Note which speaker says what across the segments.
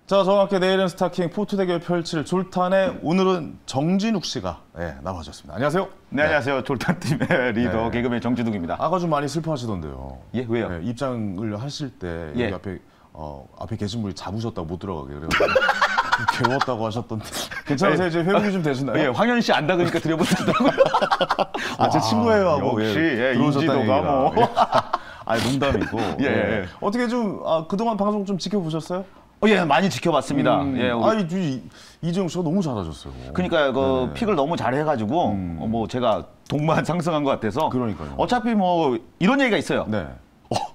Speaker 1: 자, 저와 함께 내일은 스타킹 포트 대결 펼칠 졸탄에 오늘은 정진욱 씨가 나와주셨습니다. 안녕하세요.
Speaker 2: 네, 안녕하세요. 졸탄팀의 리더 개그맨 정진욱입니다.
Speaker 1: 아까 좀 많이 슬퍼하시던데요.
Speaker 2: 예, 왜요?
Speaker 1: 입장을 하실 때 여기 앞에 계신 분이 잡으셨다고 못 들어가게 그래가지고 괴웠다고 하셨던데 괜찮으세요? 이제 회복이 좀 되시나요?
Speaker 2: 예, 황현 씨 안 닿으니까 드려보시더라고요.
Speaker 1: 제 친구예요 하고
Speaker 2: 역시 인지도가 뭐.
Speaker 1: 농담이고. 어떻게 좀 그동안 방송 좀 지켜보셨어요?
Speaker 2: 예, 많이 지켜봤습니다.
Speaker 1: 이재용 씨가 너무 잘하셨어요.
Speaker 2: 그러니까 픽을 너무 잘해가지고 뭐 제가 동반 상승한 것 같아서.
Speaker 1: 그러니까요.
Speaker 2: 어차피 뭐 이런 얘기가 있어요.
Speaker 1: 네.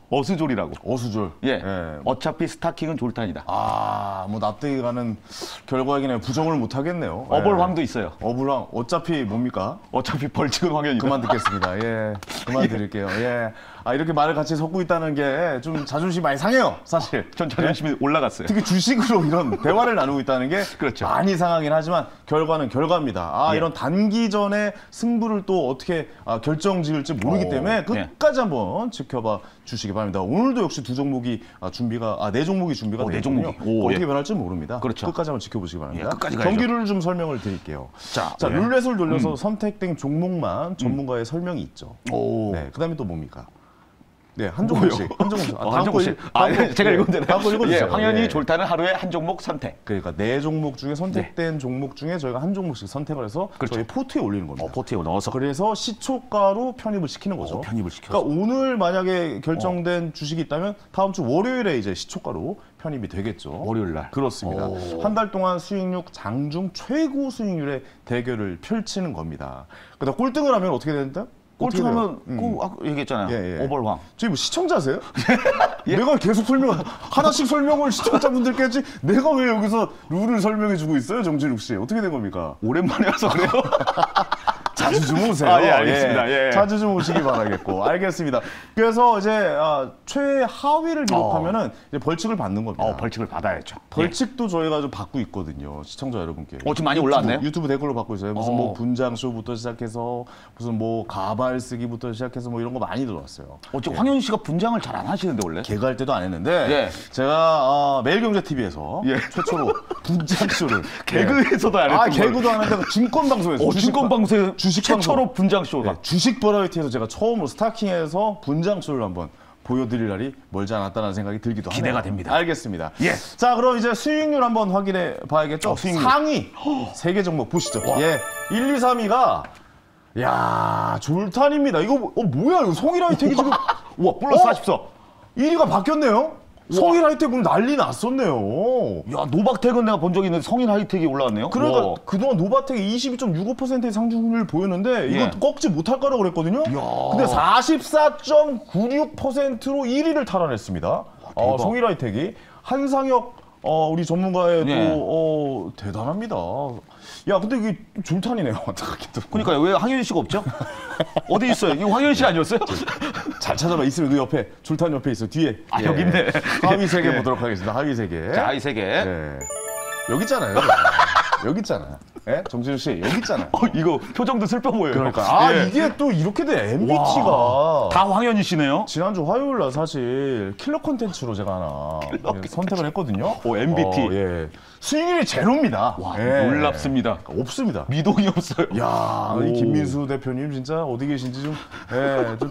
Speaker 2: 어수졸이라고.
Speaker 1: 어수졸.
Speaker 2: 어차피 스타킹은 졸탄이다.
Speaker 1: 뭐 납득이 가는 결과이긴 해요. 부정을 못 하겠네요.
Speaker 2: 어벌황도 있어요.
Speaker 1: 어벌황. 어차피 뭡니까?
Speaker 2: 어차피 벌칙은 황현이다.
Speaker 1: 그만 듣겠습니다. 그만 드릴게요. 이렇게 말을 같이 섞고 있다는 게 좀 자존심이 많이 상해요, 사실.
Speaker 2: 전 자존심이 올라갔어요.
Speaker 1: 특히 주식으로 이런 대화를 나누고 있다는 게
Speaker 2: 그렇죠.
Speaker 1: 많이 상하긴 하지만 결과는 결과입니다. 이런 단기전에 승부를 또 어떻게 결정지을지 모르기 때문에 끝까지 한번 지켜봐 주시기 바랍니다. 오늘도 역시 네 종목이 준비가 되어 있거든요. 어떻게 변할지 모릅니다.
Speaker 2: 그렇죠.
Speaker 1: 끝까지 한번 지켜보시기 바랍니다.
Speaker 2: 끝까지 가야죠.
Speaker 1: 경기를 좀 설명을 드릴게요. 자, 룰렛을 돌려서 선택된 종목만 전문가의 설명이 있죠. 그다음에 또 뭡니까? 한 종목씩.
Speaker 2: 한 종목씩. 제가 읽으면
Speaker 1: 다음 거 읽어주세요.
Speaker 2: 황현이 졸탄은 하루에 한 종목 선택.
Speaker 1: 그러니까 4종목 중에 선택된 종목 중에 저희가 한 종목씩 선택을 해서 저희 포트에 올리는 겁니다.
Speaker 2: 포트에 넣어서.
Speaker 1: 그래서 시초가로 편입을 시키는 거죠.
Speaker 2: 편입을 시켜서.
Speaker 1: 그러니까 오늘 만약에 결정된 주식이 있다면 다음 주 월요일에 이제 시초가로 편입이 되겠죠.
Speaker 2: 월요일 날.
Speaker 1: 그렇습니다. 한 달 동안 수익률 장중 최고 수익률의 대결을 펼치는 겁니다. 그다음 꼴등을 하면 어떻게 된다?
Speaker 2: 꼴등하면 얘기했잖아요. 어벌황.
Speaker 1: 저희 뭐 시청자세요? 내가 계속 하나씩 설명을 시청자분들께 했지 내가 왜 여기서 룰을 설명해주고 있어요, 정진욱 씨? 어떻게 된 겁니까?
Speaker 2: 오랜만에 와서 그래요?
Speaker 1: 자주 좀 오세요.
Speaker 2: 알겠습니다.
Speaker 1: 자주 좀 오시기 바라겠고. 알겠습니다. 그래서 이제 최하위를 기록하면은 이제 벌칙을 받는 겁니다.
Speaker 2: 벌칙을 받아야죠.
Speaker 1: 벌칙도 저희가 좀 받고 있거든요, 시청자 여러분께.
Speaker 2: 지금 많이 올라왔네요.
Speaker 1: 유튜브 댓글로 받고 있어요. 무슨 뭐 분장쇼부터 시작해서 무슨 뭐 가발 쓰기부터 시작해서 뭐 이런 거 많이 들어왔어요.
Speaker 2: 지금 황현 씨가 분장을 잘 안 하시는데 원래?
Speaker 1: 개그할 때도 안 했는데 제가 매일경제TV에서 최초로 분장쇼를
Speaker 2: 개그에서도 안 했고
Speaker 1: 개그도 안 했는데 증권방송에서
Speaker 2: 증권방송에 최초로 분장쇼가
Speaker 1: 주식 버라이어티에서 제가 처음으로 스타킹에서 분장쇼를 한번 보여드릴 날이 멀지 않았다는 생각이 들기도 하네요.
Speaker 2: 기대가 됩니다.
Speaker 1: 알겠습니다. 자, 그럼 이제 수익률 한번 확인해 봐야겠죠? 상위 3개 종목 보시죠. 1, 2, 3위가 졸탄입니다. 이거 뭐야? 이거 송일하이텍이 지금
Speaker 2: 플러스 44.
Speaker 1: 1위가 바뀌었네요. 성일 하이텍은 난리 났었네요.
Speaker 2: 노바텍은 내가 본 적이 있는데 성일 하이텍이 올라왔네요.
Speaker 1: 그러니까 그동안 노바텍이 22.65%의 상승률을 보였는데 이거 꺾지 못할 거라고 그랬거든요. 근데 44.96%로 1위를 탈환했습니다. 성일 하이텍이. 한상혁 우리 전문가의 또 대단합니다. 근데 이게 졸탄이네요.
Speaker 2: 그러니까요. 왜 황현 씨가 없죠? 어디 있어요? 이거 황현 씨 아니었어요?
Speaker 1: 잘 찾아봐. 있으면 그 옆에 졸탄 옆에 있어. 뒤에.
Speaker 2: 여기 있네.
Speaker 1: 하위 3개 보도록 하겠습니다. 하위 3개.
Speaker 2: 자, 하위 3개.
Speaker 1: 여기 있잖아요. 여기 있잖아. 정진우 씨 여기 있잖아요.
Speaker 2: 이거 표정도 슬퍼 보여요.
Speaker 1: 그러니까 이게 또 이렇게 된 MBT가
Speaker 2: 다 황현희 씨네요.
Speaker 1: 지난주 화요일 날 사실 킬러 콘텐츠로 제가 하나 선택을 했거든요.
Speaker 2: MBT.
Speaker 1: 수익률이 제로입니다.
Speaker 2: 놀랍습니다.
Speaker 1: 없습니다.
Speaker 2: 미동이 없어요.
Speaker 1: 이 김민수 대표님 진짜 어디 계신지 좀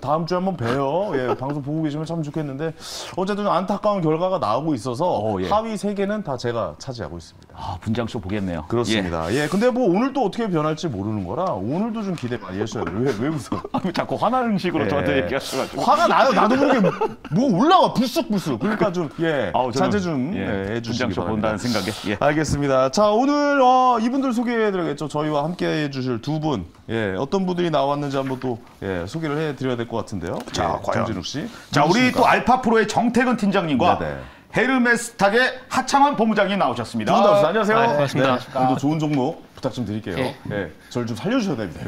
Speaker 1: 다음 주에 한번 봬요. 방송 보고 계시면 참 좋겠는데 어쨌든 안타까운 결과가 나오고 있어서 하위 3개는 다 제가 차지하고 있습니다.
Speaker 2: 분장쇼 보겠네요.
Speaker 1: 그렇습니다. 근데 뭐 오늘 또 어떻게 변할지 모르는 거라 오늘도 좀 기대 많이 하셔야 돼요. 왜 웃어?
Speaker 2: 자꾸 화나는 식으로 저한테 얘기하셔가지고.
Speaker 1: 화가 나요. 나도 모르게 뭐 올라와 불쑥불쑥. 그러니까 좀 자제 좀 해주시기
Speaker 2: 바랍니다. 본다는 생각에.
Speaker 1: 알겠습니다. 자, 오늘 이분들 소개해드려야겠죠. 저희와 함께 해주실 두 분. 어떤 분들이 나왔는지 한번 또 소개를 해드려야 될 것 같은데요.
Speaker 2: 자, 과연.
Speaker 1: 정진욱 씨.
Speaker 2: 자, 우리 또 알파프로의 정태근 팀장님과
Speaker 1: 네네.
Speaker 2: 헤르메스탁의 하창환 본부장님 나오셨습니다.
Speaker 1: 두 분 나오셨어요. 안녕하세요.
Speaker 3: 반갑습니다.
Speaker 1: 오늘도 좋은 종목 부탁 좀 드릴게요.
Speaker 3: 예.
Speaker 1: 네, 저를 좀 살려주셔야 됩니다.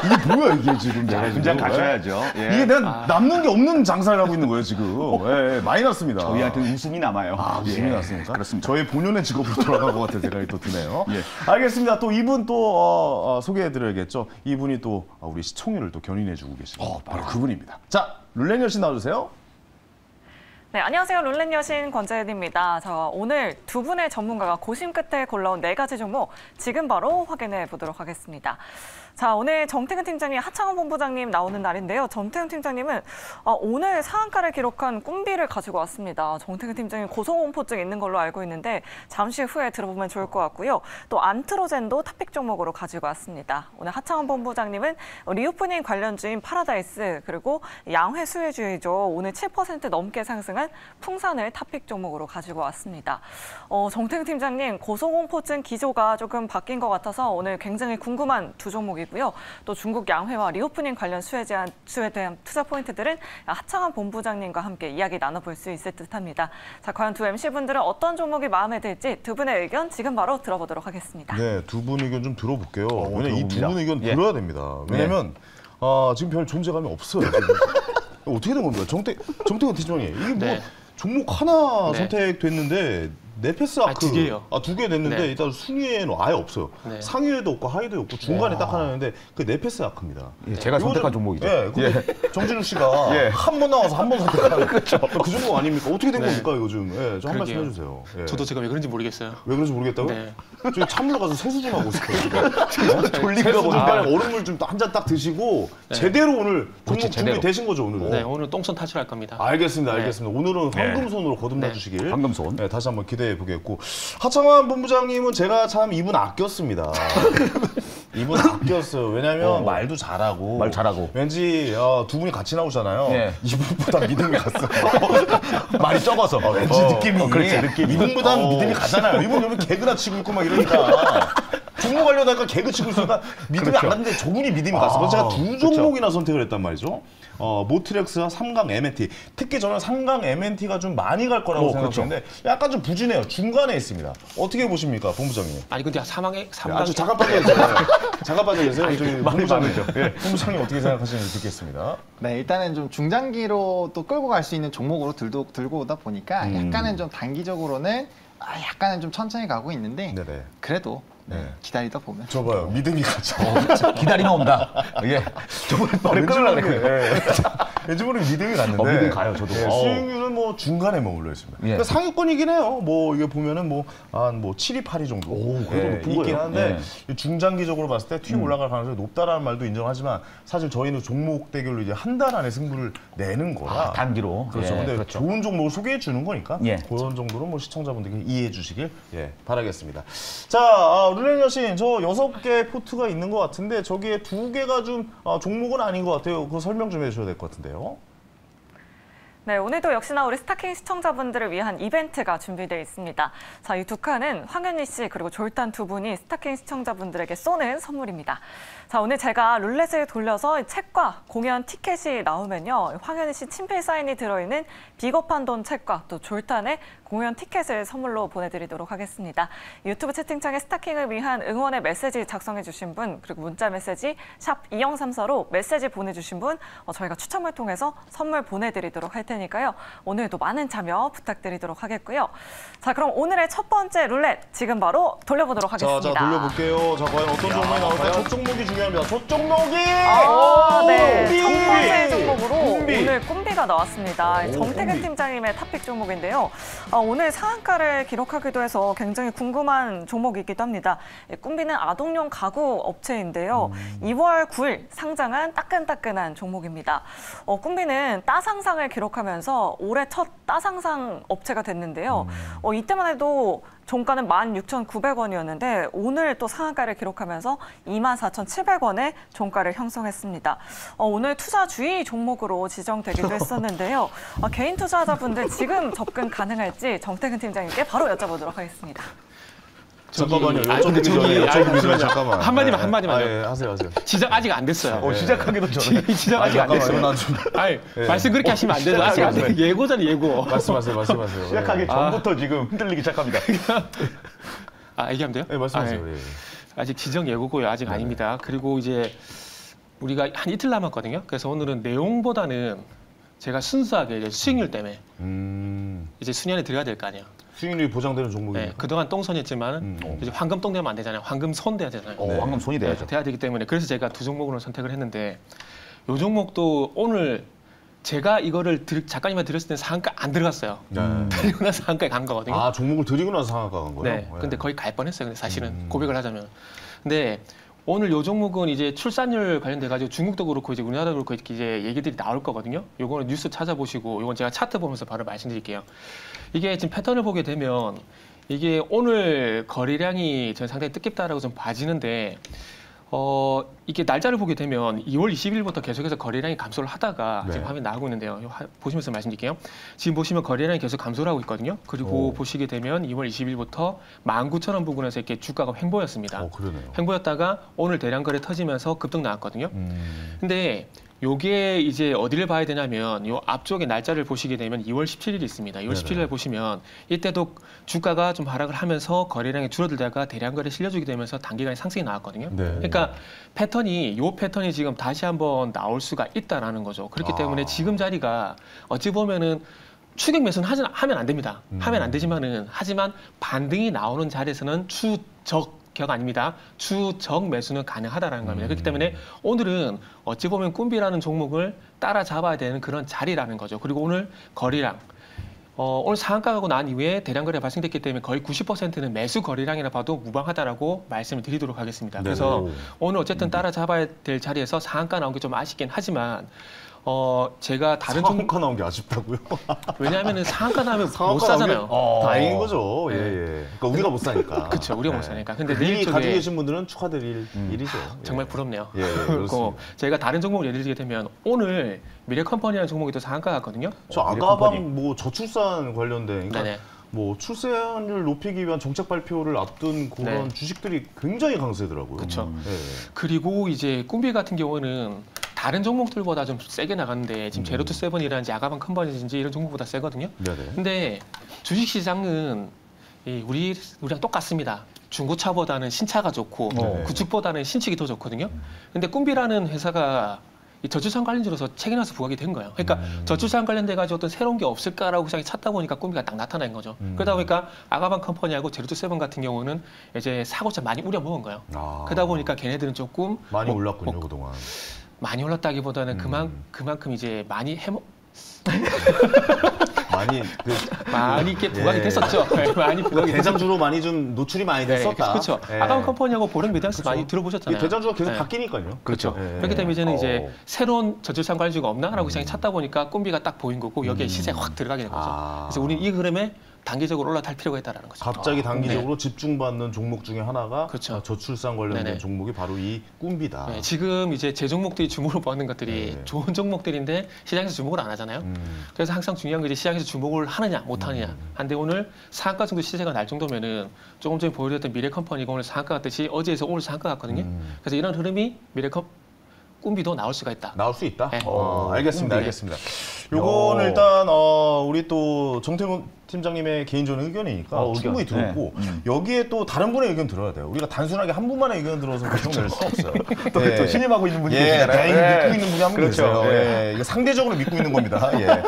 Speaker 1: 이게 뭐야 이게 지금 내가
Speaker 2: 분장
Speaker 1: 지금.
Speaker 2: 가셔야죠. 예.
Speaker 1: 이게 내가 남는 게 없는 장사를 하고 있는 거예요 지금. 예, 많이 났습니다.
Speaker 2: 저희한테 웃음이 남아요.
Speaker 1: 웃음이 났습니까?
Speaker 2: 그렇습니다.
Speaker 1: 저의 본연의 직업으로 돌아간 것 같은 생각이 또 드네요.
Speaker 2: 예.
Speaker 1: 알겠습니다. 또 이분 또 소개해드려야겠죠. 이분이 또 우리 시청률을 또 견인해주고 계십니다. 바로 그분입니다. 자, 룰렛 여신 나와주세요.
Speaker 4: 네, 안녕하세요. 룰렛 여신 권재은입니다. 자, 오늘 두 분의 전문가가 고심 끝에 골라온 4가지 종목 지금 바로 확인해 보도록 하겠습니다. 자, 오늘 정태근 팀장님, 하창원 본부장님 나오는 날인데요. 정태근 팀장님은 오늘 상한가를 기록한 꿈비를 가지고 왔습니다. 정태근 팀장님 고소공포증 있는 걸로 알고 있는데 잠시 후에 들어보면 좋을 것 같고요. 또 안트로젠도 탑픽 종목으로 가지고 왔습니다. 오늘 하창원 본부장님은 리오프닝 관련주인 파라다이스 그리고 양회 수혜주이죠. 오늘 7% 넘게 상승한 풍산을 탑픽 종목으로 가지고 왔습니다. 정태근 팀장님 고소공포증 기조가 조금 바뀐 것 같아서 오늘 굉장히 궁금한 두 종목이고요. 또 중국 양회와 리오프닝 관련 수혜에 대한 투자 포인트들은 하창원 본부장님과 함께 이야기 나눠볼 수 있을 듯합니다. 자, 과연 두 MC분들은 어떤 종목이 마음에 들지 두 분의 의견 지금 바로 들어보도록 하겠습니다.
Speaker 1: 네, 두 분 의견 좀 들어볼게요. 왜냐면 이 두
Speaker 2: 들어봅니다.
Speaker 1: 분 의견
Speaker 2: 예.
Speaker 1: 들어야 됩니다. 왜냐면 지금 별 존재감이 없어요. 지금. 어떻게 된 겁니까? 정태근 팀장님, 이게 뭐
Speaker 3: 네.
Speaker 1: 종목 하나
Speaker 3: 네.
Speaker 1: 선택됐는데 네페스 아크
Speaker 3: 두 개요.
Speaker 1: 두 개 됐는데
Speaker 3: 네.
Speaker 1: 일단 순위에는 아예 없어요.
Speaker 3: 네.
Speaker 1: 상위에도 없고 하위도 없고 중간에 딱 하나 있는데 그 네페스 아크입니다.
Speaker 2: 예, 제가
Speaker 1: 이거
Speaker 2: 선택한
Speaker 1: 좀-
Speaker 2: 종목이죠.
Speaker 1: 예, 근데 정진욱 씨가
Speaker 2: 예.
Speaker 1: 한 번 나와서 한 번 선택하는 그 종목 아닙니까? 어떻게 된
Speaker 3: 네.
Speaker 1: 겁니까 이거 좀? 예, 좀 한 말씀
Speaker 3: 그러게요.
Speaker 1: 해주세요. 예.
Speaker 3: 저도 제가 왜 그런지 모르겠어요.
Speaker 1: 왜 그런지 모르겠다고요?
Speaker 3: 네.
Speaker 1: 저희 찬물로 가서 세수 좀 하고 있어요.
Speaker 2: 졸리가
Speaker 1: 세수 좀
Speaker 2: 보니까.
Speaker 1: 빨리 얼음물 좀 한 잔 딱 드시고 제대로 오늘 종목
Speaker 2: 제대로.
Speaker 1: 준비되신 거죠 오늘은?
Speaker 3: 네, 오늘 똥손 타출할 겁니다.
Speaker 1: 알겠습니다, 알겠습니다. 오늘은 황금손으로 거듭나
Speaker 3: 네.
Speaker 1: 주시길.
Speaker 2: 황금손.
Speaker 1: 네, 다시 한번 기대해 보겠고. 하창환 본부장님은 제가 참 이분 아꼈습니다. 이분 아꼈어요. 왜냐면 말도 잘하고.
Speaker 2: 말 잘하고.
Speaker 1: 왠지 두 분이 같이 나오잖아요.
Speaker 2: 예.
Speaker 1: 이분보다 믿음이 갔어요.
Speaker 2: 말이 적어서.
Speaker 1: 왠지 느낌이.
Speaker 2: 그렇지, 느낌이.
Speaker 1: 이분보다는 믿음이 가잖아요. 이분 여기 개그나 치고 있고 막 이러니까. 종목 하려다가 개그 치고 있으니까 믿음이 안 갔는데 저분이 믿음이 갔어. 그래서 제가 두 종목이나 선택을 했단 말이죠. 모트렉스와 삼강 MNT. 특히 저는 삼강 MNT가 좀 많이 갈 거라고 생각했는데 약간 좀 부진해요. 중간에 있습니다. 어떻게 보십니까, 본부장님?
Speaker 3: 아니 근데 삼강에
Speaker 1: 아주 잠깐 빠져 계세요. 잠깐 빠져 계세요. 저희 본부장님,
Speaker 2: 예.
Speaker 1: 본부장님 어떻게 생각하시는지 듣겠습니다.
Speaker 5: 네, 일단은 좀 중장기로 또 끌고 갈 수 있는 종목으로 들고 오다 보니까 약간은 좀 단기적으로는 약간은 좀 천천히 가고 있는데
Speaker 1: 네네.
Speaker 5: 그래도
Speaker 1: 네.
Speaker 5: 기다리다 보면
Speaker 1: 저 봐요. 믿음이 가죠.
Speaker 2: 기다리면 온다. 예. 저번에 말을 끌으려고 그랬거든요.
Speaker 1: 왠지 모르게 믿음이 갔는데.
Speaker 2: 믿음이 가요, 저도.
Speaker 1: 수익률은 뭐 중간에 머물러 있습니다.
Speaker 2: 예.
Speaker 1: 그러니까 상위권이긴 해요. 뭐 이게 보면은 한 7위, 8위 정도.
Speaker 2: 그래도 높은
Speaker 1: 있긴
Speaker 2: 거예요.
Speaker 1: 한데 중장기적으로 봤을 때 튀어 올라갈 가능성이 높다라는 말도 인정하지만 사실 저희는 종목 대결로 이제 한 달 안에 승부를 내는 거라.
Speaker 2: 단기로.
Speaker 1: 그렇죠.
Speaker 2: 예,
Speaker 1: 근데
Speaker 2: 그렇죠.
Speaker 1: 좋은 종목을 소개해 주는 거니까
Speaker 2: 예.
Speaker 1: 그런 정도로 뭐 시청자분들께 이해해 주시길 바라겠습니다. 자, 룰렛 여신 저 6개 포트가 있는 것 같은데 저기에 2개가 좀 종목은 아닌 것 같아요. 그거 설명 좀 해주셔야 될 것 같은데요.
Speaker 4: 네, 오늘도 역시나 우리 스타킹 시청자분들을 위한 이벤트가 준비되어 있습니다. 자, 이 두 칸은 황현희 씨 그리고 졸탄 두 분이 스타킹 시청자분들에게 쏘는 선물입니다. 자, 오늘 제가 룰렛을 돌려서 책과 공연 티켓이 나오면요. 황현희 씨 친필 사인이 들어있는 비겁한 돈 책과 또 졸탄의 공연 티켓을 선물로 보내드리도록 하겠습니다. 유튜브 채팅창에 스타킹을 위한 응원의 메시지 작성해 주신 분 그리고 문자 메시지 샵 2034로 메시지 보내주신 분 저희가 추첨을 통해서 선물 보내드리도록 할 테니까요. 오늘도 많은 참여 부탁드리도록 하겠고요. 자, 그럼 오늘의 첫 번째 룰렛 지금 바로 돌려보도록 하겠습니다.
Speaker 1: 자, 돌려볼게요. 자, 과연 어떤 종목이 나올까요? 첫 종목이 중요합니다. 첫 종목이!
Speaker 4: 네.
Speaker 1: 꿈비!
Speaker 4: 첫 번째 종목으로
Speaker 1: 꿈비!
Speaker 4: 오늘 꿈비가 나왔습니다. 정태근 팀장님의 탑픽 종목인데요. 오늘 상한가를 기록하기도 해서 굉장히 궁금한 종목이기도 합니다. 꿈비는 아동용 가구 업체인데요. 2월 9일 상장한 따끈따끈한 종목입니다. 꿈비는 따상상을 기록하면서 올해 첫 따상상 업체가 됐는데요. 이때만 해도 종가는 16,900원이었는데 오늘 또 상한가를 기록하면서 24,700원에 종가를 형성했습니다. 오늘 투자 주의 종목으로 지정되기도 했었는데요. 개인 투자자분들 지금 접근 가능할지 정태근 팀장님께 바로 여쭤보도록 하겠습니다.
Speaker 1: 잠깐만요.
Speaker 3: 근데
Speaker 1: 여쭤보기 전에 잠깐만.
Speaker 3: 한마디만, 한마디만요.
Speaker 1: 예, 하세요.
Speaker 3: 시작 아직 안 됐어요.
Speaker 2: 시작하기도 전에.
Speaker 3: 시작 아직 안 됐어요.
Speaker 1: 난 좀...
Speaker 3: 아니, 말씀 그렇게 하시면 안 되죠. 아직 안 돼요. 예고잖아요, 예고.
Speaker 1: 말씀하세요.
Speaker 2: 시작하기 전부터 지금 흔들리기 시작합니다.
Speaker 3: 얘기하면 돼요?
Speaker 1: 네, 말씀하세요.
Speaker 3: 아,
Speaker 1: 예.
Speaker 3: 아직 지정 예고고요. 아직 아닙니다. 그리고 이제 우리가 한 이틀 남았거든요. 그래서 오늘은 내용보다는 제가 순수하게 이제 수익률 때문에 이제 수년에 들어야 될 거 아니에요.
Speaker 1: 수익률이 보장되는 종목이니까.
Speaker 3: 네, 그동안 똥손이었지만 이제 황금똥 되면 안 되잖아요. 황금손 돼야 되잖아요.
Speaker 2: 황금 손이 돼야죠.
Speaker 3: 돼야 되기 때문에 그래서 제가 두 종목으로 선택을 했는데 요 종목도 오늘 제가 이거를 작가님한테 드렸을 때는 상한가 안 들어갔어요. 드리고 나서 상한가에 간 거거든요.
Speaker 1: 아, 종목을 드리고 나서 상한가 간 거예요?
Speaker 3: 네, 근데 거의 갈 뻔했어요. 근데 사실은 고백을 하자면. 근데 오늘 요 종목은 이제 출산율 관련돼 가지고 중국도 그렇고 이제 우리나라도 그렇고 이제 얘기들이 나올 거거든요. 요거는 뉴스 찾아보시고 요건 제가 차트 보면서 바로 말씀드릴게요. 이게 지금 패턴을 보게 되면 이게 오늘 거래량이 전 상당히 뜻깊다라고 좀 봐지는데 이게 날짜를 보게 되면 2월 20일부터 계속해서 거래량이 감소를 하다가
Speaker 1: 네.
Speaker 3: 지금 화면 나오고 있는데요. 보시면서 말씀드릴게요. 지금 보시면 거래량이 계속 감소를 하고 있거든요. 그리고 보시게 되면 2월 20일부터 19,000원 부근에서 이렇게 주가가 횡보였습니다.
Speaker 1: 그러네요.
Speaker 3: 횡보였다가 오늘 대량 거래 터지면서 급등 나왔거든요. 근데 요게 이제 어디를 봐야 되냐면 요 앞쪽에 날짜를 보시게 되면 2월 17일이 있습니다. 2월 17일에 보시면 이때도 주가가 좀 하락을 하면서 거래량이 줄어들다가 대량 거래 실려주게 되면서 단기간에 상승이 나왔거든요.
Speaker 1: 네.
Speaker 3: 그러니까 요 패턴이 지금 다시 한번 나올 수가 있다라는 거죠. 그렇기 때문에 지금 자리가 어찌 보면은 추격 매수는 하면 안 됩니다. 하면 안 되지만은 하지만 반등이 나오는 자리에서는 추적 아닙니다. 추적 매수는 가능하다라는 겁니다. 그렇기 때문에 오늘은 어찌 보면 꿈비라는 종목을 따라잡아야 되는 그런 자리라는 거죠. 그리고 오늘 거래량 오늘 상한가 가고 난 이후에 대량 거래가 발생됐기 때문에 거의 90%는 매수 거래량이라 봐도 무방하다라고 말씀을 드리도록 하겠습니다. 그래서 오늘 어쨌든 따라잡아야 될 자리에서 상한가 나온 게 좀 아쉽긴 하지만 제가 다른
Speaker 1: 상한가 나온 게 아쉽다고요?
Speaker 3: 왜냐하면 상한가 나면 못
Speaker 1: 상한가
Speaker 3: 사잖아요.
Speaker 1: 나온 게 다행인 거죠. 예, 예. 그러니까 우리가 못 사니까.
Speaker 3: 그렇죠. 우리가 못 사니까. 근데
Speaker 1: 이미
Speaker 3: 내일
Speaker 1: 가지고
Speaker 3: 쪽에
Speaker 1: 계신 분들은 축하드릴 일이죠.
Speaker 3: 정말
Speaker 1: 예.
Speaker 3: 부럽네요.
Speaker 1: 예, 예,
Speaker 3: 그리고
Speaker 1: 그렇습니다.
Speaker 3: 저희가 다른 종목을 예를 들게 되면 오늘 미래컴퍼니라는 종목이 또 상한가 갔거든요.
Speaker 1: 저 아가방 뭐 저출산 관련된 그러니까
Speaker 3: 네네.
Speaker 1: 뭐 출산율 높이기 위한 정책 발표를 앞둔 그런
Speaker 3: 네.
Speaker 1: 주식들이 굉장히 강세더라고요.
Speaker 3: 그쵸.
Speaker 1: 예.
Speaker 3: 그리고 이제 꿈비 같은 경우는 다른 종목들보다 좀 세게 나갔는데 지금 제로투세븐이라든지 아가방 컴퍼니든지 이런 종목보다 세거든요.
Speaker 1: 네네.
Speaker 3: 근데 주식시장은 우리랑 똑같습니다. 중고차보다는 신차가 좋고 구축보다는 신축이 더 좋거든요. 근데 꿈비라는 회사가 이 저출산 관련주로서 책임나서 부각이 된 거예요. 그러니까 저출산 관련돼 가지고 어떤 새로운 게 없을까라고 시장이 찾다 보니까 꿈비가 딱 나타난 거죠. 그러다 보니까 아가방 컴퍼니하고 제로투세븐 같은 경우는 이제 사고차 많이 우려 먹은 거예요. 그러다 보니까 걔네들은 조금
Speaker 1: 많이 올랐군요 그동안.
Speaker 3: 많이 올랐다기보다는 그만큼 이제 많이 많이 이렇게 부각이
Speaker 1: 예.
Speaker 3: 됐었죠. 네, 많이 부각이
Speaker 1: 대장주로 많이 좀 노출이 많이 됐었다.
Speaker 3: 그렇죠.
Speaker 1: 예.
Speaker 3: 아가방 컴퍼니하고 보령 메디언스 많이 들어보셨잖아요.
Speaker 1: 대장주가 계속
Speaker 3: 네.
Speaker 1: 바뀌니까요.
Speaker 3: 그렇죠.
Speaker 1: 예.
Speaker 3: 그렇기 때문에 이제는 이제 새로운 저출산 관리주가 없나라고 시장이 찾다 보니까 꿈비가 딱 보인 거고 여기에 시세가 확 들어가게 된 거죠. 그래서 우리는 이 흐름에 단기적으로 올라탈 필요가 있다는 거죠.
Speaker 1: 갑자기 단기적으로 집중받는 종목 중에 하나가
Speaker 3: 그렇죠.
Speaker 1: 저출산 관련된
Speaker 3: 네네.
Speaker 1: 종목이 바로 이 꿈비다.
Speaker 3: 네, 지금 이제 제 종목들이 주목을 받는 것들이
Speaker 1: 네.
Speaker 3: 좋은 종목들인데 시장에서 주목을 안 하잖아요. 그래서 항상 중요한 게 이제 시장에서 주목을 하느냐 못 하느냐. 한데 오늘 상한가 정도 시세가 날 정도면은 조금 전에 보여드렸던 미래컴퍼니가 오늘 상한가 같듯이 어제에서 오늘 상한가 같거든요. 그래서 이런 흐름이 꿈비도 나올 수가 있다.
Speaker 1: 나올 수 있다?
Speaker 3: 네.
Speaker 1: 알겠습니다.
Speaker 3: 네.
Speaker 1: 알겠습니다. 요거는 일단 우리 또 정태근 팀장님의 개인적인 의견이니까 충분히 들었고 여기에 또 다른 분의 의견 들어야 돼요. 우리가 단순하게 한 분만의 의견 들어서 결정낼 수 없어요.
Speaker 2: 또 신임하고 있는 분이
Speaker 1: 예,
Speaker 2: 계시잖아요.
Speaker 1: 믿고 있는 분이 한 분
Speaker 2: 그렇죠.
Speaker 1: 계세요. 예, 이거 상대적으로 믿고 있는 겁니다. 예.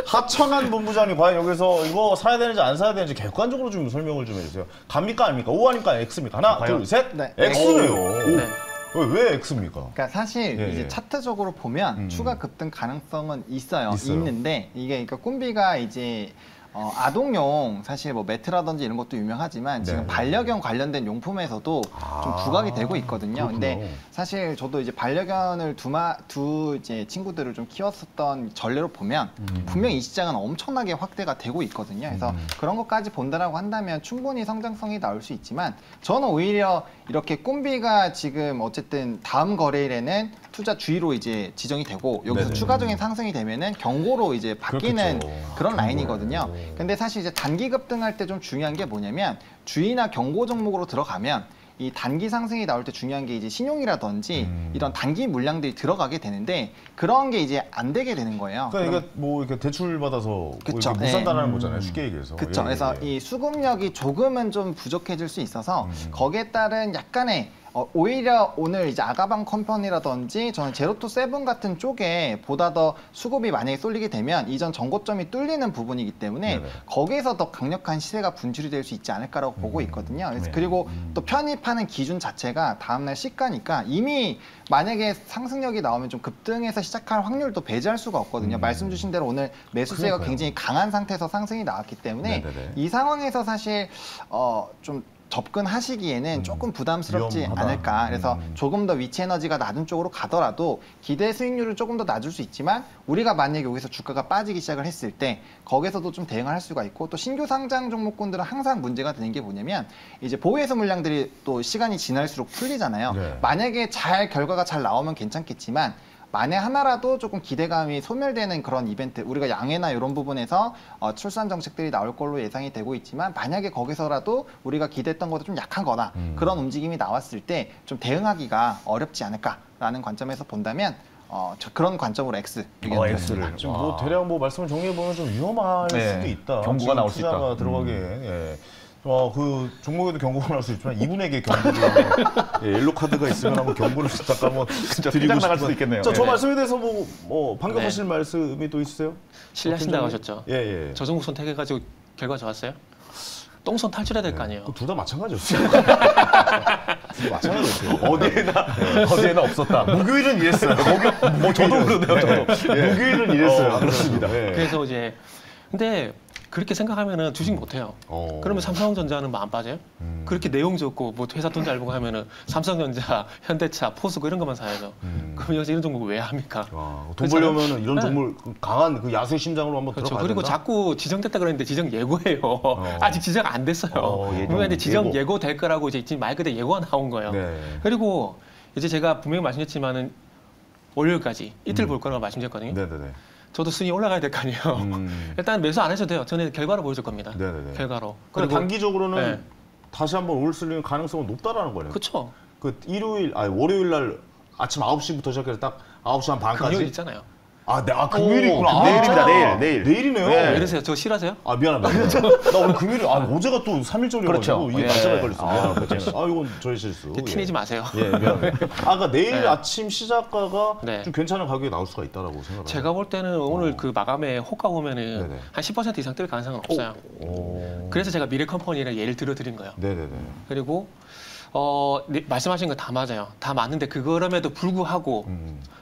Speaker 1: 하청한 본부장님 과연 여기서 이거 사야 되는지 안 사야 되는지 객관적으로 좀 설명을 좀 해주세요. 갑니까 아닙니까? O 아닙니까? X입니까? 하나, 둘, 셋.
Speaker 5: 네.
Speaker 1: X네요.
Speaker 3: 네.
Speaker 1: 왜 X입니까?
Speaker 5: 그러니까 사실
Speaker 1: 예,
Speaker 5: 이제
Speaker 1: 예.
Speaker 5: 차트적으로 보면 추가 급등 가능성은 있어요.
Speaker 1: 있어요.
Speaker 5: 있는데 이게 그러니까 꿈비가 이제 아동용 사실 뭐 매트라든지 이런 것도 유명하지만 지금
Speaker 1: 네.
Speaker 5: 반려견 관련된 용품에서도 좀 부각이 되고 있거든요. 근데
Speaker 1: 그렇군요.
Speaker 5: 사실 저도 이제 반려견을 두 이제 친구들을 좀 키웠었던 전례로 보면 분명히 이 시장은 엄청나게 확대가 되고 있거든요. 그래서 그런 것까지 본다라고 한다면 충분히 성장성이 나올 수 있지만 저는 오히려 이렇게 꿈비가 지금 어쨌든 다음 거래일에는 투자 주의로 이제 지정이 되고 여기서
Speaker 1: 네네.
Speaker 5: 추가적인 상승이 되면은 경고로 이제 바뀌는
Speaker 1: 그렇겠죠.
Speaker 5: 그런 라인이거든요. 근데 사실 이제 단기 급등할 때 좀 중요한 게 뭐냐면 주의나 경고 종목으로 들어가면 이 단기 상승이 나올 때 중요한 게 이제 신용이라든지 이런 단기 물량들이 들어가게 되는데 그런 게 이제 안 되게 되는 거예요.
Speaker 1: 그러니까 이게 뭐 이렇게 대출 받아서 뭐
Speaker 5: 그쵸.
Speaker 1: 이렇게 못 산다는 거잖아요. 쉽게 얘기해서.
Speaker 5: 그렇죠.
Speaker 1: 예,
Speaker 5: 그래서
Speaker 1: 예.
Speaker 5: 이 수급력이 조금은 좀 부족해질 수 있어서 거기에 따른 약간의 오히려 오늘 이제 아가방 컴퍼니라든지 저는 제로투 세븐 같은 쪽에 보다 더 수급이 만약에 쏠리게 되면 이전 전고점이 뚫리는 부분이기 때문에
Speaker 1: 네네.
Speaker 5: 거기에서 더 강력한 시세가 분출이 될 수 있지 않을까라고 보고 있거든요. 그래서
Speaker 1: 네.
Speaker 5: 그리고 또 편입하는 기준 자체가 다음날 시가니까 이미 만약에 상승력이 나오면 좀 급등해서 시작할 확률도 배제할 수가 없거든요. 말씀 주신 대로 오늘 매수세가
Speaker 1: 그러니까요.
Speaker 5: 굉장히 강한 상태에서 상승이 나왔기 때문에
Speaker 1: 네네네.
Speaker 5: 이 상황에서 사실 좀 접근하시기에는 조금 부담스럽지
Speaker 1: 위험하다.
Speaker 5: 않을까. 그래서 조금 더 위치 에너지가 낮은 쪽으로 가더라도 기대 수익률은 조금 더 낮을 수 있지만 우리가 만약에 여기서 주가가 빠지기 시작을 했을 때 거기서도 좀 대응을 할 수가 있고 또 신규 상장 종목군들은 항상 문제가 되는 게 뭐냐면 이제 보유해서 물량들이 또 시간이 지날수록 풀리잖아요.
Speaker 1: 네.
Speaker 5: 만약에 결과가 잘 나오면 괜찮겠지만 만에 하나라도 조금 기대감이 소멸되는 그런 이벤트, 우리가 양해나 이런 부분에서 출산 정책들이 나올 걸로 예상이 되고 있지만 만약에 거기서라도 우리가 기대했던 것보다 좀 약한 거나 그런 움직임이 나왔을 때 좀 대응하기가 어렵지 않을까라는 관점에서 본다면 그런 관점으로 X 의견 드렸습니다.
Speaker 1: 지금 뭐 대략 뭐 말씀을 정리해 보면 좀 위험할
Speaker 2: 네.
Speaker 1: 수도 있다.
Speaker 2: 경고가
Speaker 1: 지금
Speaker 2: 나올 수 있다.
Speaker 1: 투자가 들어가기에. 예. 그 종목에도 경고가 나올 수 있지만 이분에게 경고를 옐로 카드가 있으면 한번 경고를 잠깐 한번 드리고
Speaker 2: 나갈 수도
Speaker 1: 싶은.
Speaker 2: 있겠네요.
Speaker 1: 저
Speaker 2: 예.
Speaker 1: 말씀에 대해서 뭐 반격하실 말씀이 또 있으세요?
Speaker 3: 신뢰하신다고 하셨죠.
Speaker 1: 예, 예.
Speaker 3: 저 종목 선택해가지고 결과 좋았어요? 똥손 탈출해야 될 거 아니에요.
Speaker 1: 둘 다 마찬가지였어요. 둘 다 마찬가지였어요.
Speaker 2: 어디에나 없었다.
Speaker 1: 목요일은 이랬어요. 저도 그러네요. 목요일은 이랬어요. 그렇습니다.
Speaker 3: 그래서 이제 근데 그렇게 생각하면은 주식 못 해요. 그러면 삼성전자는 뭐 안 빠져요? 그렇게 내용 좋고 뭐 회사 돈 잘 보고 하면은 삼성전자, 현대차, 포스코 이런 것만 사야죠. 그럼 여기서 이런 종목 왜 합니까?
Speaker 1: 돈 벌려면 이런
Speaker 3: 네.
Speaker 1: 종목 강한 그 야수의 심장으로 한번
Speaker 3: 그렇죠.
Speaker 1: 들어가야
Speaker 3: 그리고
Speaker 1: 된다.
Speaker 3: 자꾸 지정됐다 그랬는데 지정 예고예요. 아직 지정 안 됐어요. 그런데 지정 예고 될 거라고 이제 말 그대로 예고가 나온 거예요.
Speaker 1: 네.
Speaker 3: 그리고 이제 제가 분명히 말씀드렸지만은 월요일까지 이틀 볼 거라고 말씀드렸거든요.
Speaker 1: 네네네.
Speaker 3: 저도 순위 올라가야 될 거 아니에요. 일단 매수 안 하셔도 돼요. 저는 결과로 보여줄 겁니다.
Speaker 1: 네네네.
Speaker 3: 결과로.
Speaker 1: 그리고 단기적으로는
Speaker 3: 네.
Speaker 1: 다시 한번 올 수 있는 가능성은 높다라는 거네요.
Speaker 3: 그렇죠.
Speaker 1: 그 월요일 날 아침 9시부터 시작해서 딱 9시 한 반까지.
Speaker 3: 금요일 있잖아요.
Speaker 1: 금요일이구나.
Speaker 2: 내일입니다. 내일.
Speaker 1: 내일이네요.
Speaker 3: 왜 이러세요? 저 싫어하세요?
Speaker 1: 미안합니다. 나 오늘 금요일에 어제가 또 3일절이어가지고
Speaker 2: 그렇죠.
Speaker 1: 이게
Speaker 2: 예.
Speaker 1: 맞춰갈 걸렸어. 이건 저의 실수.
Speaker 3: 티내지 마세요.
Speaker 1: 예, 미안해. 그러니까 내일
Speaker 3: 네.
Speaker 1: 아침 시작가가
Speaker 3: 네.
Speaker 1: 좀 괜찮은 가격에 나올 수가 있다라고 생각합니다.
Speaker 3: 제가 볼 때는 오늘 그 마감에 호가 보면은
Speaker 1: 네네.
Speaker 3: 한 10% 이상 뜰 가능성은 없어요. 그래서 제가 미래 컴퍼니를 예를 들어 드린 거예요.
Speaker 1: 네네네.
Speaker 3: 그리고 말씀하신 거 다 맞아요. 다 맞는데 그럼에도 불구하고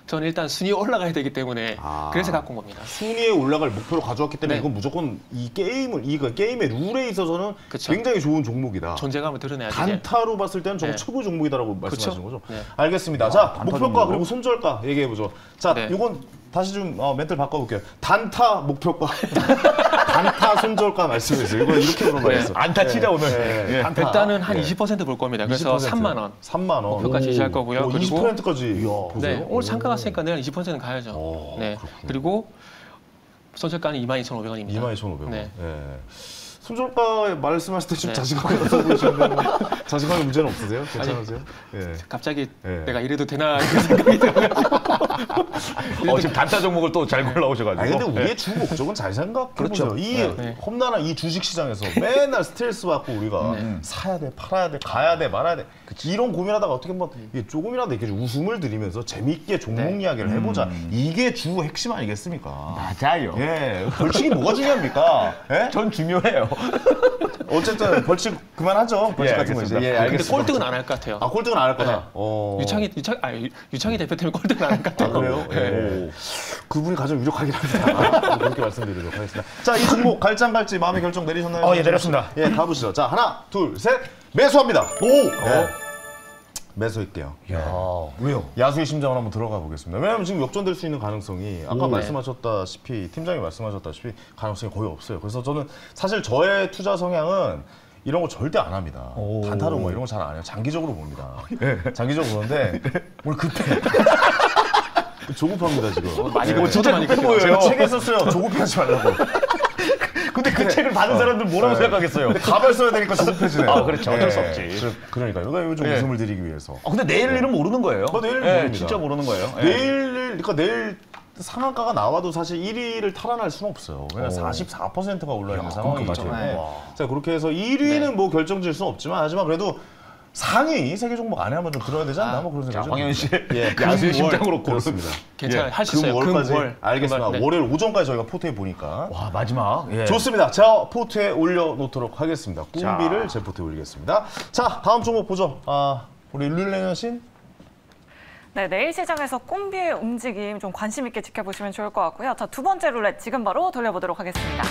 Speaker 3: 저는 일단 순위 올라가야 되기 때문에 그래서 갖고 온 겁니다.
Speaker 1: 순위에 올라갈 목표로 가져왔기 때문에
Speaker 3: 네.
Speaker 1: 이건 무조건 이 게임의 룰에 있어서는
Speaker 3: 그쵸.
Speaker 1: 굉장히 좋은 종목이다.
Speaker 3: 존재감을 드러내야지. 이제.
Speaker 1: 단타로 봤을 때는 정말
Speaker 3: 네.
Speaker 1: 최고 종목이다라고 말씀하시는 거죠?
Speaker 3: 네.
Speaker 1: 알겠습니다. 자, 목표가
Speaker 2: 종목으로?
Speaker 1: 그리고 손절가 얘기해 보죠. 자,
Speaker 3: 네.
Speaker 1: 이건 다시 좀 멘트를 바꿔볼게요. 단타 목표가, 단타 손절가 말씀해 주세요. 이거 이렇게 물어봐야겠어.
Speaker 2: 안타 치자 오늘.
Speaker 1: 네.
Speaker 2: 예.
Speaker 1: 단타.
Speaker 3: 일단은 한
Speaker 1: 네.
Speaker 3: 20% 볼 겁니다. 그래서 3만 원.
Speaker 1: 3만 원.
Speaker 3: 목표가 제시할 거고요. 그리고
Speaker 1: 20%까지 보세요.
Speaker 3: 네, 오늘 상가 갔으니까 내일 20%는 가야죠. 네. 그리고 손절가는 22,500원입니다.
Speaker 1: 22,500원.
Speaker 3: 네.
Speaker 1: 손절가 말씀하실 때 좀
Speaker 3: 네.
Speaker 1: 자신감이 없어 보이시는데 뭐 자신감에 문제는 없으세요? 괜찮으세요? 예.
Speaker 3: 갑자기
Speaker 1: 네.
Speaker 3: 내가 이래도 되나 이런 생각이 들어가지고.
Speaker 2: 지금 단타 종목을 또 잘 골라오셔가지고.
Speaker 1: 근데 우리의 주 목적은 잘 생각해보죠.
Speaker 2: 그렇죠.
Speaker 1: 이
Speaker 3: 네.
Speaker 1: 험난한 이 주식 시장에서 맨날 스트레스 받고 우리가 사야 돼, 팔아야 돼, 가야 돼, 말아야 돼. 이런 고민하다가 어떻게 한번 조금이라도 이렇게 웃음을 드리면서 재밌게 종목 이야기를 해보자. 이게 주 핵심 아니겠습니까?
Speaker 2: 맞아요.
Speaker 1: 예, 벌칙이 뭐가 중요합니까? 예?
Speaker 2: 전 중요해요.
Speaker 1: 어쨌든 벌칙 그만하죠. 벌칙
Speaker 2: 예,
Speaker 1: 같은 거 이제.
Speaker 2: 알겠습니다.
Speaker 1: 예,
Speaker 3: 근데
Speaker 1: 알겠습니다.
Speaker 3: 꼴등은 안 할 것 같아요.
Speaker 1: 꼴등은 안 할 거다.
Speaker 3: 네. 유창희 대표 때문에 꼴등은 안 할 것 같아요.
Speaker 1: 그래요?
Speaker 3: 네.
Speaker 1: 오. 그분이 가장 유력하긴 합니다. 그렇게 말씀드리도록 하겠습니다. 자, 이 종목 갈장 갈지 마음의 결정 내리셨나요?
Speaker 2: 예, 내렸습니다.
Speaker 1: 예, 가보시죠. 자, 하나, 둘, 셋, 매수합니다. 오! 네. 매수할게요.
Speaker 2: 왜요?
Speaker 1: 야수의 심장을 한번 들어가 보겠습니다. 왜냐하면 지금 역전될 수 있는 가능성이 아까
Speaker 3: 네.
Speaker 1: 말씀하셨다시피 팀장이 말씀하셨다시피 가능성이 거의 없어요. 그래서 저는 사실 저의 투자 성향은 이런 거 절대 안 합니다. 단타로 뭐 이런 거 잘 안 해요. 장기적으로 봅니다. 장기적으로 보는데 오늘 급해. 조급합니다 지금.
Speaker 3: 많이
Speaker 1: 네.
Speaker 3: 저도 많이
Speaker 1: 제가
Speaker 3: 급해요.
Speaker 1: 책에 썼어요. 조급해하지 말라고.
Speaker 2: 근데 그 책을 받은 사람들 뭐라고 생각하겠어요?
Speaker 1: 근데 가발 써야 되니까 조급해지네요.
Speaker 2: 아, 그렇죠. 어쩔 수 없지.
Speaker 1: 그러니까요. 그러니까 좀 웃음을 드리기 위해서.
Speaker 2: 근데 내일 일은 모르는 거예요.
Speaker 1: 내일
Speaker 2: 예,
Speaker 1: 모릅니다.
Speaker 2: 진짜 모르는 거예요. 예.
Speaker 1: 그러니까 내일 상한가가 나와도 사실 1위를 탈환할 수는 없어요. 왜냐면 44%가 올라있는 상황이기 때문에. 자, 그렇게 해서 1위는 뭐 결정질 수는 없지만, 하지만 그래도 상위 세계 종목 안에 한번 좀 들어야 되지 않나? 뭐 그런 생각이 좀
Speaker 2: 황현
Speaker 1: 듭니다.
Speaker 2: 씨 야수의 심장으로
Speaker 1: 그렇습니다.
Speaker 3: 괜찮아요. 할 수 있어요.
Speaker 1: 금월까지.
Speaker 3: 금월.
Speaker 1: 알겠습니다.
Speaker 3: 네.
Speaker 1: 월요일 오전까지 저희가 포트에 보니까.
Speaker 2: 와, 마지막. 예.
Speaker 1: 좋습니다. 자, 포트에 올려놓도록 하겠습니다. 꿈비를 제 포트에 올리겠습니다. 자, 다음 종목 보죠. 우리 룰레년 씨.
Speaker 4: 네, 내일 시장에서 꼼비의 움직임 좀 관심 있게 지켜보시면 좋을 것 같고요. 자, 두 번째 룰렛 지금 바로 돌려보도록 하겠습니다.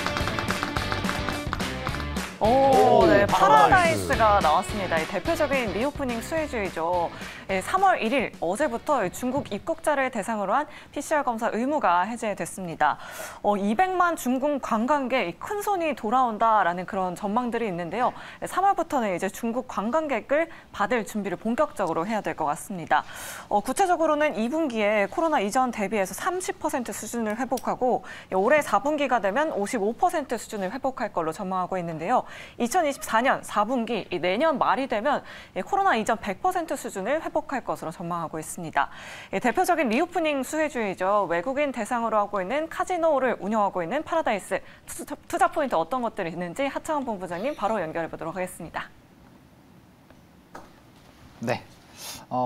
Speaker 4: 네, 파라다이스가 나왔습니다. 이 대표적인 리오프닝 수혜주이죠. 3월 1일 어제부터 중국 입국자를 대상으로 한 PCR 검사 의무가 해제됐습니다. 200만 중국 관광객 큰 손이 돌아온다라는 그런 전망들이 있는데요. 3월부터는 이제 중국 관광객을 받을 준비를 본격적으로 해야 될 것 같습니다. 구체적으로는 2분기에 코로나 이전 대비해서 30% 수준을 회복하고 올해 4분기가 되면 55% 수준을 회복할 걸로 전망하고 있는데요. 2024년 4분기 내년 말이 되면 코로나 이전 100% 수준을 회복할 것으로 전망하고 있습니다. 대표적인 리오프닝 수혜주이죠. 외국인 대상으로 하고 있는 카지노를 운영하고 있는 파라다이스 투자 포인트 어떤 것들이 있는지 하창원 본부장님 바로 연결해 보도록 하겠습니다.
Speaker 5: 네.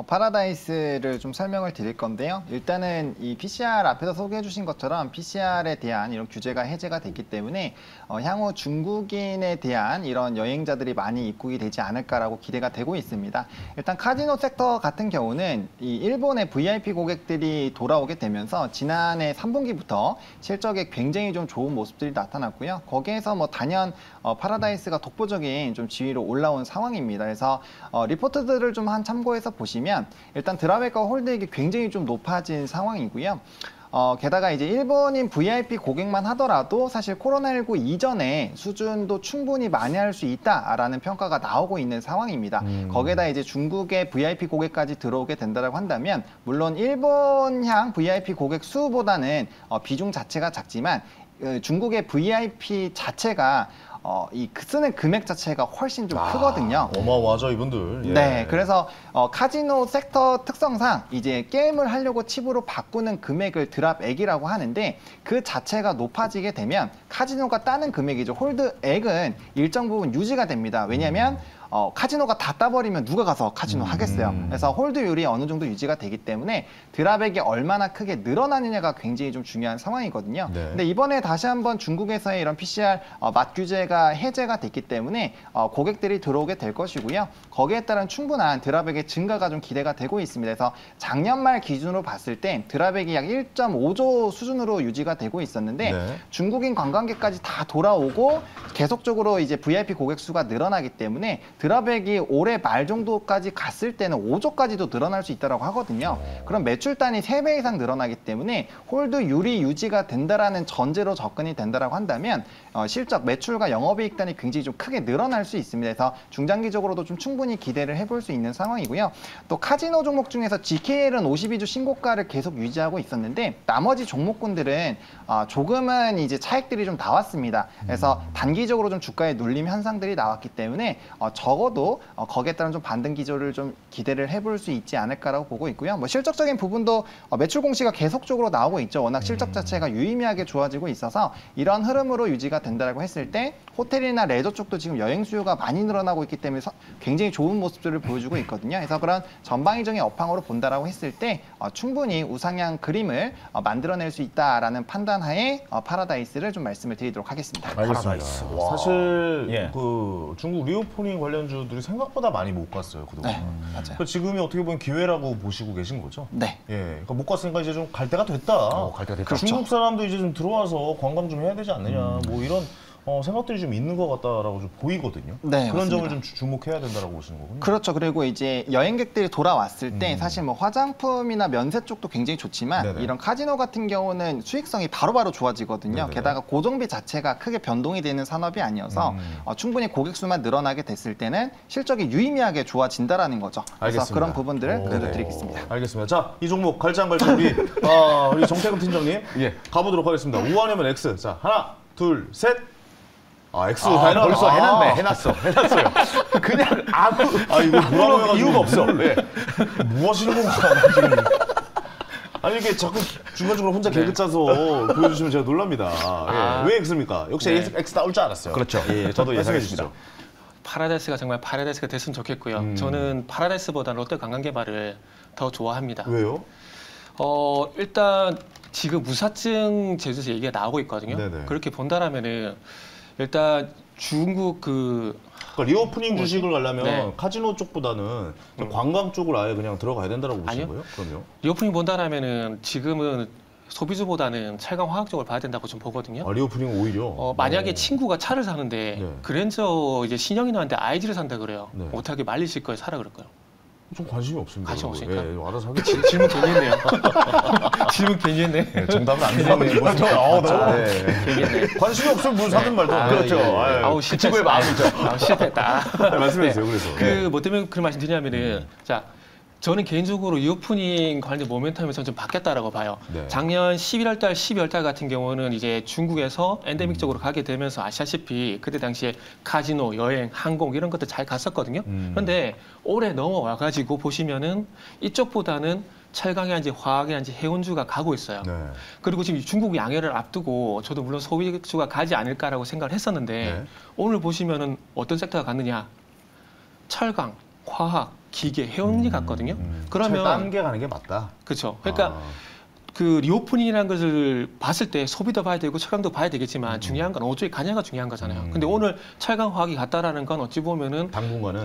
Speaker 5: 파라다이스를 좀 설명을 드릴 건데요. 일단은 이 PCR 앞에서 소개해 주신 것처럼 PCR에 대한 이런 규제가 해제가 됐기 때문에 향후 중국인에 대한 이런 여행자들이 많이 입국이 되지 않을까라고 기대가 되고 있습니다. 일단 카지노 섹터 같은 경우는 이 일본의 VIP 고객들이 돌아오게 되면서 지난해 3분기부터 실적에 굉장히 좀 좋은 모습들이 나타났고요. 거기에서 뭐 단연 파라다이스가 독보적인 좀 지위로 올라온 상황입니다. 그래서 리포트들을 좀 한 참고해서 보시면 일단 드라백과 홀드액이 굉장히 좀 높아진 상황이고요. 게다가 이제 일본인 VIP 고객만 하더라도 사실 코로나19 이전에 수준도 충분히 만회할 수 있다라는 평가가 나오고 있는 상황입니다. 거기에다 이제 중국의 VIP 고객까지 들어오게 된다고 한다면 물론 일본향 VIP 고객 수보다는 비중 자체가 작지만 중국의 VIP 자체가 이 쓰는 금액 자체가 훨씬 좀 크거든요.
Speaker 1: 어마어마하죠, 이분들. 예.
Speaker 5: 네, 그래서 카지노 섹터 특성상 이제 게임을 하려고 칩으로 바꾸는 금액을 드랍액이라고 하는데 그 자체가 높아지게 되면 카지노가 따는 금액이죠. 홀드액은 일정 부분 유지가 됩니다. 왜냐하면 카지노가 다 따버리면 누가 가서 카지노 하겠어요. 그래서 홀드율이 어느 정도 유지가 되기 때문에 드랍액이 얼마나 크게 늘어나느냐가 굉장히 좀 중요한 상황이거든요.
Speaker 1: 네.
Speaker 5: 근데 이번에 다시 한번 중국에서의 이런 PCR 맛 규제가 해제가 됐기 때문에 고객들이 들어오게 될 것이고요. 거기에 따른 충분한 드랍액의 증가가 좀 기대가 되고 있습니다. 그래서 작년 말 기준으로 봤을 때 드랍액이 약 1.5조 수준으로 유지가 되고 있었는데
Speaker 1: 네.
Speaker 5: 중국인 관광객까지 다 돌아오고 계속적으로 이제 VIP 고객 수가 늘어나기 때문에 드랍액이 올해 말 정도까지 갔을 때는 5조까지도 늘어날 수 있다고 하거든요. 그럼 매출단이 3배 이상 늘어나기 때문에 홀드율이 유지가 된다라는 전제로 접근이 된다라고 한다면 실적 매출과 영업이익단이 굉장히 좀 크게 늘어날 수 있습니다. 그래서 중장기적으로도 좀 충분히 기대를 해볼 수 있는 상황이고요. 또 카지노 종목 중에서 GKL은 52주 신고가를 계속 유지하고 있었는데 나머지 종목군들은 조금은 이제 차익들이 좀 나왔습니다. 그래서 단기적으로 좀 주가의 눌림 현상들이 나왔기 때문에 적어도 거기에 따른 좀 반등 기조를 좀 기대를 해볼 수 있지 않을까라고 보고 있고요. 뭐 실적적인 부분도 매출 공시가 계속적으로 나오고 있죠. 워낙 실적 자체가 유의미하게 좋아지고 있어서 이런 흐름으로 유지가 된다라고 했을 때 호텔이나 레저 쪽도 지금 여행 수요가 많이 늘어나고 있기 때문에 굉장히 좋은 모습들을 보여주고 있거든요. 그래서 그런 전방위적인 업황으로 본다라고 했을 때 충분히 우상향 그림을 만들어낼 수 있다라는 판단하에 파라다이스를 좀 말씀을 드리도록 하겠습니다.
Speaker 1: 알겠습니다. 사실
Speaker 2: 예.
Speaker 1: 그 중국 리오프닝 관련주들이 생각보다 많이 못 갔어요, 그동안.
Speaker 5: 네, 맞아요.
Speaker 1: 그러니까 지금이 어떻게 보면 기회라고 보시고 계신 거죠?
Speaker 5: 네.
Speaker 1: 예, 그러니까 못 갔으니까 이제 좀 갈 때가 됐다.
Speaker 2: 갈 때가 됐다.
Speaker 1: 중국 사람도 이제 좀 들어와서 관광 좀 해야 되지 않느냐, 뭐 이런 생각들이 좀 있는 것 같다라고 좀 보이거든요.
Speaker 5: 네,
Speaker 1: 그런
Speaker 5: 맞습니다.
Speaker 1: 점을 좀 주목해야 된다라고 보시는 거군요.
Speaker 5: 그렇죠. 그리고 이제 여행객들이 돌아왔을 때 사실 뭐 화장품이나 면세 쪽도 굉장히 좋지만
Speaker 1: 네네.
Speaker 5: 이런 카지노 같은 경우는 수익성이 바로바로 좋아지거든요.
Speaker 1: 네네.
Speaker 5: 게다가 고정비 자체가 크게 변동이 되는 산업이 아니어서 충분히 고객 수만 늘어나게 됐을 때는 실적이 유의미하게 좋아진다라는 거죠. 그래서
Speaker 1: 알겠습니다.
Speaker 5: 그런 부분들을
Speaker 1: 네.
Speaker 5: 보여드리겠습니다.
Speaker 1: 알겠습니다. 자, 이 종목 갈지 안 갈지 우리 정태근 팀장님
Speaker 2: 예.
Speaker 1: 가보도록 하겠습니다. 우하냐면 X. 자, 하나, 둘, 셋. 아, X
Speaker 2: 벌써 해놨어요. 그냥 아무
Speaker 1: 이거 뭐라고
Speaker 2: 이유가 없어. 네.
Speaker 1: 뭐 하시는 건가 지금. 아니 이게 자꾸 중간중간 혼자 개그 짜서 보여주시면 제가 놀랍니다. 왜 X입니까? 역시 X 나올 줄 알았어요.
Speaker 2: 그렇죠. 예, 저도 예상했습니다.
Speaker 3: 파라다이스가 정말 파라다이스가 됐으면 좋겠고요. 저는 파라다이스보다 롯데 관광개발을 더 좋아합니다.
Speaker 1: 왜요?
Speaker 3: 일단 지금 무사증 제도에서 얘기가 나오고 있거든요.
Speaker 1: 네네.
Speaker 3: 그렇게 본다라면은 일단 중국
Speaker 1: 그러니까 리오프닝 주식을 가려면
Speaker 3: 네.
Speaker 1: 카지노 쪽보다는 관광 쪽을 아예 그냥 들어가야 된다고 보시는
Speaker 3: 아니요.
Speaker 1: 거예요? 그럼요.
Speaker 3: 리오프닝 본다라면은 지금은 소비주보다는 철강 화학 쪽을 봐야 된다고 좀 보거든요.
Speaker 1: 리오프닝은 오히려
Speaker 3: 만약에 친구가 차를 사는데
Speaker 1: 네.
Speaker 3: 그랜저 이제 신형이 나왔는데 IG를 산다 그래요.
Speaker 1: 네.
Speaker 3: 못하게 말리실 거예요, 사라 그럴 거예요.
Speaker 1: 좀 관심이 없습니다.
Speaker 3: 관심 없으니까?
Speaker 1: 예, 알아서 하겠지.
Speaker 3: 질문 괜히 했네요. 질문 괜히 했네.
Speaker 1: 네, 정답은 안 나오는 모습.
Speaker 3: 괜히 했네.
Speaker 1: 관심이 없으면 뭘 사든 말든.
Speaker 2: 그렇죠.
Speaker 3: 아우
Speaker 2: 그 친구의 마음이죠.
Speaker 3: 실패했다.
Speaker 1: 말씀해주세요. 그래서.
Speaker 3: 뭐 때문에 그런 말씀 드리냐면은 자 저는 개인적으로 리오프닝 관련 모멘텀이 좀 바뀌었다라고 봐요.
Speaker 1: 네.
Speaker 3: 작년 11월 달, 12월 달 같은 경우는 이제 중국에서 엔데믹 쪽으로 가게 되면서 아시다시피 그때 당시에 카지노, 여행, 항공 이런 것들 잘 갔었거든요. 그런데 올해 넘어와 가지고 보시면은 이쪽보다는 철강이란지 화학이란지 해운주가 가고 있어요.
Speaker 1: 네.
Speaker 3: 그리고 지금 중국 양해를 앞두고 저도 물론 소비주가 가지 않을까라고 생각을 했었는데
Speaker 1: 네.
Speaker 3: 오늘 보시면은 어떤 섹터가 갔느냐? 철강, 화학, 기계, 해운이 갔거든요. 그러면
Speaker 1: 단계 가는 게 맞다.
Speaker 3: 그렇죠. 그러니까 그 리오프닝이라는 것을 봤을 때 소비도 봐야 되고 철강도 봐야 되겠지만 중요한 건 어디에 가냐가 중요한 거잖아요. 근데 오늘 철강 화학이 갔다라는 건 어찌 보면은
Speaker 1: 당분간은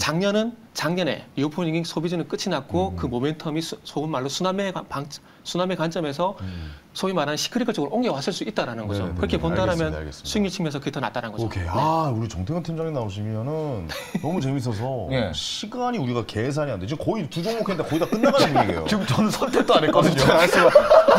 Speaker 3: 작년에 리오프닝 소비주는 끝이 났고 그 모멘텀이 소금 말로 수남의 관점에서 소위 말하는 시크릿 쪽으로 옮겨왔을 수 있다라는 거죠.
Speaker 1: 네, 네,
Speaker 3: 그렇게
Speaker 1: 네.
Speaker 3: 본다라면
Speaker 1: 알겠습니다.
Speaker 3: 수익률 측면에서 그게 더 낫다는 거죠.
Speaker 1: 오케이.
Speaker 3: 네.
Speaker 1: 우리 정태근 팀장님 나오시면은 너무 재밌어서
Speaker 2: 예.
Speaker 1: 시간이 우리가 계산이 안 돼. 지금 거의 두 종목 했는데 거의 다 끝나가는 분위기예요.
Speaker 2: 지금 저는 선택도 안 했거든요.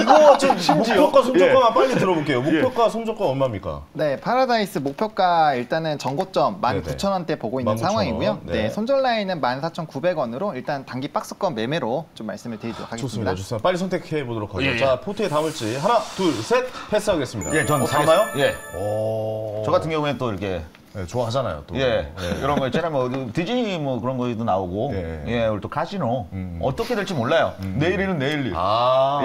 Speaker 1: 이거 좀 목표가 손절가만 빨리 들어볼게요. 목표가 손절가 얼마입니까?
Speaker 5: 네, 파라다이스 목표가 일단은 전고점 19,000원대 보고 있는
Speaker 1: 19,000원.
Speaker 5: 상황이고요.
Speaker 1: 네.
Speaker 5: 네, 손절 라인은 14,900원으로 일단 단기 박스권 매매로 좀 말씀을 드리도록 하겠습니다.
Speaker 1: 좋습니다. 빨리 선택해 보도록 하죠.
Speaker 2: 예, 예.
Speaker 1: 자, 포트에 담을지 하나, 둘, 셋 패스하겠습니다.
Speaker 2: 예, 전
Speaker 1: 담아요?
Speaker 2: 예.
Speaker 1: 오.
Speaker 2: 저 같은 경우에는 또 이렇게
Speaker 1: 네, 좋아하잖아요. 또.
Speaker 2: 예, 이런 거 있잖아요. 뭐 디즈니 뭐 그런 거도 나오고,
Speaker 1: 예.
Speaker 2: 예, 오늘 또 카지노 어떻게 될지 몰라요. 내일은 내일.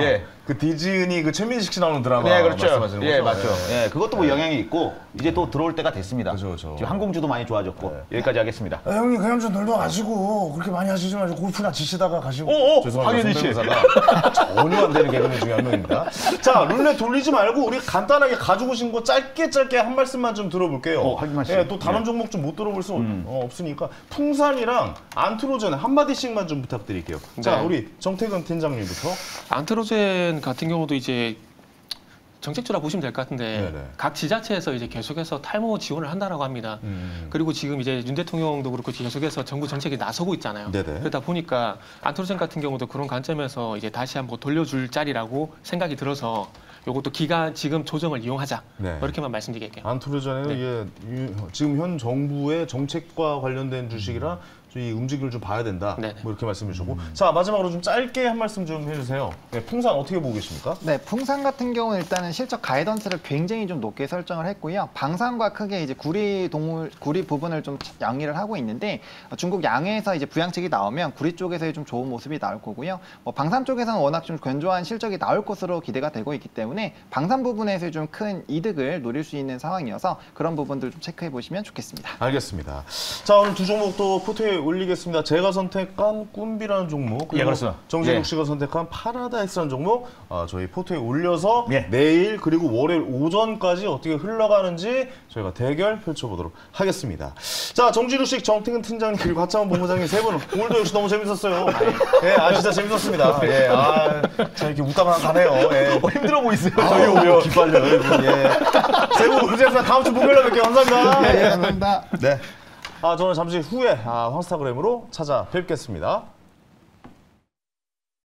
Speaker 1: 예. 그 디즈니 그 최민식 씨 나오는 드라마
Speaker 2: 네, 그렇죠.
Speaker 1: 말씀하시는 거죠?
Speaker 2: 예, 맞죠. 예, 그것도 뭐 영향이 있고 이제 또 들어올 때가 됐습니다.
Speaker 1: 그죠.
Speaker 2: 지금 항공주도 많이 좋아졌고 여기까지 하겠습니다.
Speaker 1: 형님 그냥 좀 놀러 가시고 그렇게 많이 하시지 마시고 골프나 치시다가 가시고. 죄송합니다.
Speaker 2: 황현희 씨.
Speaker 1: 성대모사가 전혀 안 되는 개그맨 중에 한 명입니다. 자, 룰렛 돌리지 말고 우리 간단하게 가지고 오신 거 짧게 한 말씀만 좀 들어볼게요.
Speaker 2: 한 말씀.
Speaker 1: 예, 또 다른 종목 좀 못 들어볼 수 없으니까 풍산이랑 안트로젠 한 마디씩만 좀 부탁드릴게요. 자,
Speaker 3: 네.
Speaker 1: 우리 정태근 팀장님부터.
Speaker 3: 안트로젠 같은 경우도 이제 정책주라 보시면 될 것 같은데
Speaker 1: 네네.
Speaker 3: 각 지자체에서 이제 계속해서 탈모 지원을 한다라고 합니다. 그리고 지금 이제 윤 대통령도 그렇고 계속해서 정부 정책이 나서고 있잖아요.
Speaker 1: 네네.
Speaker 3: 그러다 보니까 안트로젠 같은 경우도 그런 관점에서 이제 다시 한번 돌려줄 자리라고 생각이 들어서 요것도 기간 지금 조정을 이용하자.
Speaker 1: 네.
Speaker 3: 이렇게만 말씀드릴게요.
Speaker 1: 안트로젠은
Speaker 3: 네.
Speaker 1: 이게 지금 현 정부의 정책과 관련된 주식이라 이 움직임을 좀 봐야 된다.
Speaker 3: 네네.
Speaker 1: 뭐 이렇게 말씀해 주셨고. 자, 마지막으로 좀 짧게 한 말씀 좀 해주세요. 네, 풍산 어떻게 보고 계십니까?
Speaker 5: 네, 풍산 같은 경우는 일단은 실적 가이던스를 굉장히 좀 높게 설정을 했고요. 방산과 크게 이제 구리 부분을 좀 양의를 하고 있는데 중국 양해에서 이제 부양책이 나오면 구리 쪽에서의 좀 좋은 모습이 나올 거고요. 방산 쪽에서는 워낙 좀 견조한 실적이 나올 것으로 기대가 되고 있기 때문에 방산 부분에서 좀 큰 이득을 노릴 수 있는 상황이어서 그런 부분들 좀 체크해 보시면 좋겠습니다.
Speaker 1: 알겠습니다. 자, 오늘 두 종목 또 포트에 올리겠습니다. 제가 선택한 꿈비라는 종목, 그리고
Speaker 2: 그렇습니다.
Speaker 1: 정재욱 씨가 선택한 파라다이스라는 종목 저희 포트에 올려서
Speaker 2: 예.
Speaker 1: 내일 그리고 월요일 오전까지 어떻게 흘러가는지 저희가 대결 펼쳐보도록 하겠습니다. 자, 정진욱 씨, 정태근 팀장님 그리고 하창원 본부장님 세 분 오늘도 역시 너무 재밌었어요. 예, 진짜 재밌었습니다. 예, 자 이렇게 웃다만 가네요. 예.
Speaker 2: 힘들어 보이세요.
Speaker 1: 저희 오면 기빨려요. 예. 세 분 고생하셨습니다. 다음 주 목요일에 뵐게요. 감사합니다.
Speaker 5: 네, 감사합니다.
Speaker 1: 네. 저는 잠시 후에 황스타그램으로 찾아뵙겠습니다.